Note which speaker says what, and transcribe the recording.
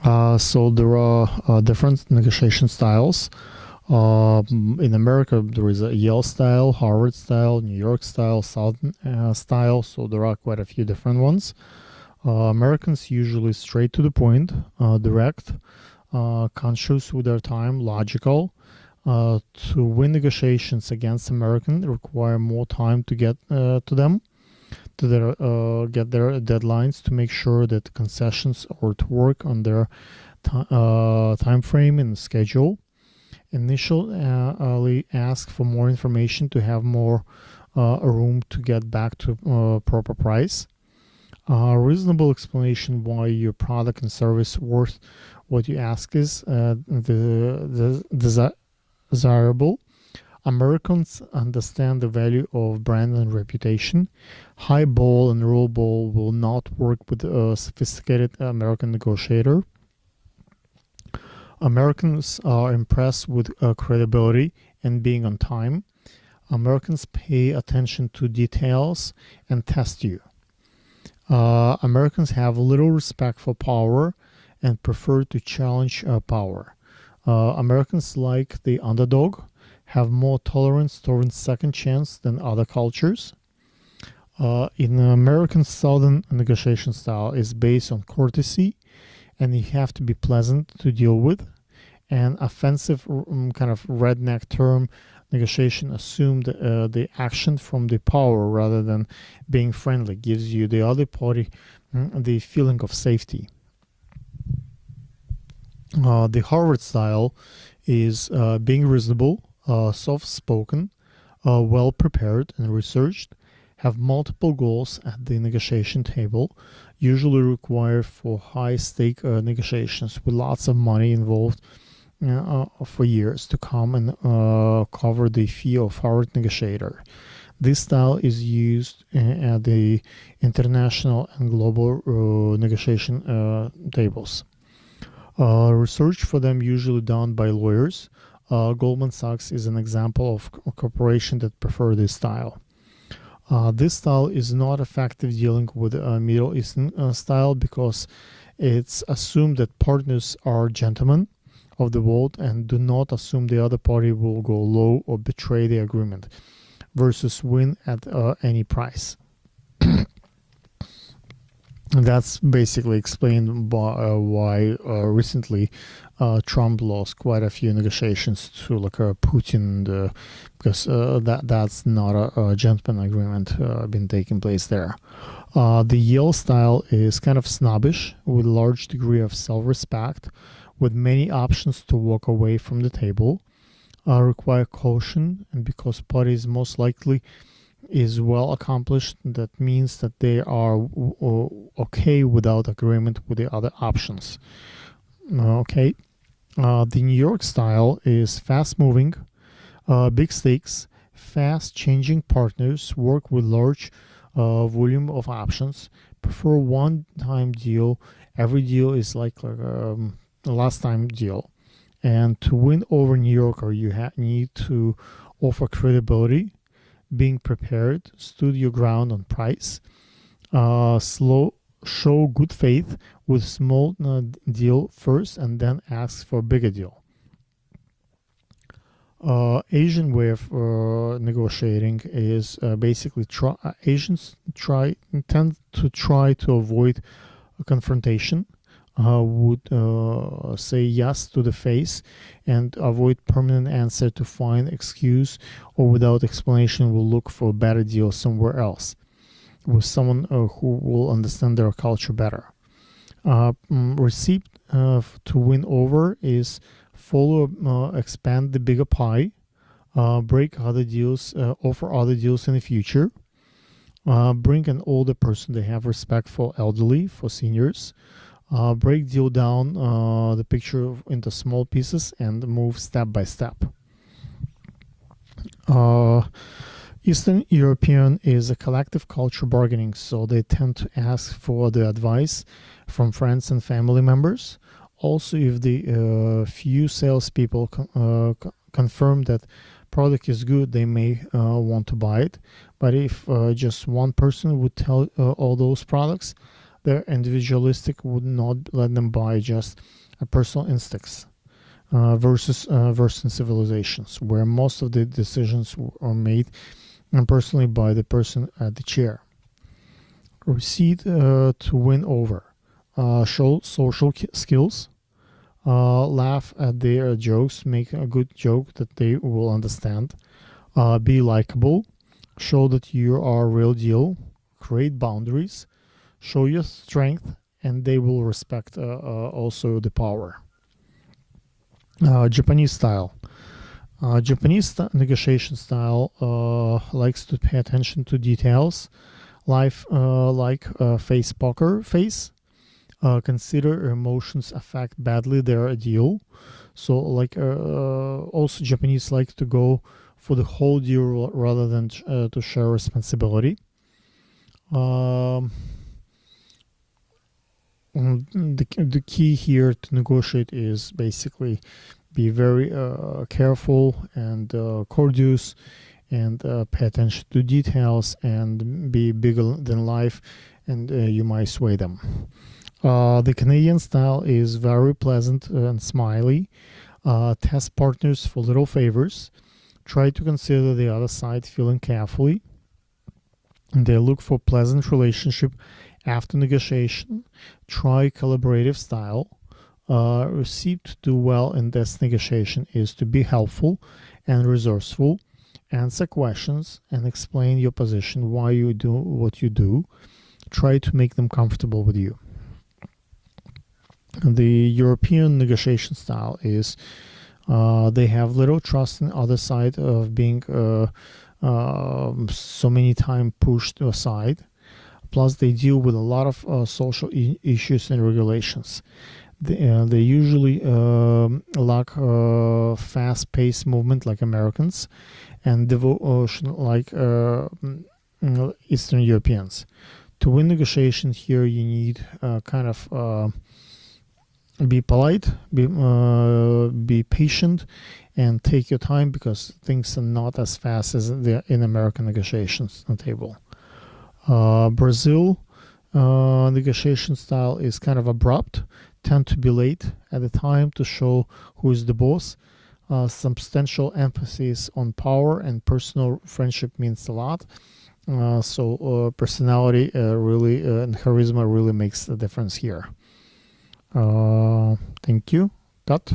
Speaker 1: So there are different negotiation styles. In America, there is a Yale style, Harvard style, New York style, Southern style. So there are quite a few different ones. Americans usually straight to the point, direct, conscious with their time, logical. To win negotiations against American require more time to get to them, to get their deadlines, to make sure that concessions or to work on their time frame and schedule. Initially ask for more information to have more room to get back to proper price. Reasonable explanation why your product and service worth what you ask is desirable. Americans understand the value of brand and reputation. High ball and low ball will not work with a sophisticated American negotiator. Americans are impressed with credibility and being on time. Americans pay attention to details and test you. Americans have little respect for power and prefer to challenge power. Americans like the underdog, have more tolerance towards second chance than other cultures. In American Southern negotiation style is based on courtesy, and you have to be pleasant to deal with. An offensive kind of redneck term, negotiation assumed the action from the power rather than being friendly, gives you the other party the feeling of safety. The Harvard style is being reasonable, soft-spoken, well prepared and researched, have multiple goals at the negotiation table, usually required for high-stake negotiations with lots of money involved for years to come, and cover the fee of Harvard negotiator. This style is used at the international and global negotiation tables. Research for them usually done by lawyers. Goldman Sachs is an example of a corporation that prefer this style. This style is not effective dealing with Middle Eastern style because it's assumed that partners are gentlemen of the world and do not assume the other party will go low or betray the agreement versus win at any price. That's basically explained by why recently Trump lost quite a few negotiations to Putin, because that's not a gentleman agreement been taking place there. The Yale style is kind of snobbish with a large degree of self-respect, with many options to walk away from the table. Require caution, and because parties most likely is well accomplished, that means that they are okay without agreement with the other options. Okay. The New York style is fast moving, big stakes, fast changing partners, work with large volume of options, prefer one time deal. Every deal is like a last time deal. And to win over New Yorker, you need to offer credibility, being prepared, stood your ground on price, show good faith with small deal first and then ask for bigger deal. Asian way of negotiating is basically Asians tend to try to avoid a confrontation. Would say yes to the face and avoid permanent answer to find excuse, or without explanation will look for a better deal somewhere else with someone who will understand their culture better. Receipt to win over is follow, expand the bigger pie, break other deals, offer other deals in the future, bring an older person. They have respect for elderly, for seniors. Break deal down the picture into small pieces and move step by step. Eastern European is a collective culture bargaining, so they tend to ask for the advice from friends and family members. Also, if the few salespeople confirm that product is good, they may want to buy it. But if just one person would tell all those products, They're individualistic, would not let them by just a personal instincts. Versus Western civilizations, where most of the decisions are made personally by the person at the chair. Recede to win over. Show social skills. Laugh at their jokes. Make a good joke that they will understand. Be likable. Show that you are real deal. Create boundaries. Show your strength, and they will respect also the power. Japanese style. Japanese negotiation style likes to pay attention to details, like face poker face. Consider emotions affect badly their deal. So, also Japanese like to go for the whole deal rather than to share responsibility. The key here to negotiate is basically be very careful and courteous, and pay attention to details, and be bigger than life, and you might sway them. The Canadian style is very pleasant and smiley. Test partners for little favors. Try to consider the other side feeling carefully. They look for pleasant relationship after negotiation. Try collaborative style. Received to do well in this negotiation is to be helpful and resourceful. Answer questions and explain your position, why you do what you do. Try to make them comfortable with you. The European negotiation style is they have little trust in the other side of being so many times pushed aside. Plus, they deal with a lot of social issues and regulations. They usually lack fast-paced movement like Americans, and devotion like Eastern Europeans. To win negotiations here, you need be polite, be patient, and take your time, because things are not as fast as they're in American negotiations on the table. Brazil negotiation style is kind of abrupt, tend to be late at the time to show who is the boss. Substantial emphasis on power and personal friendship means a lot. So personality really and charisma really makes the difference here. Thank you. Cut.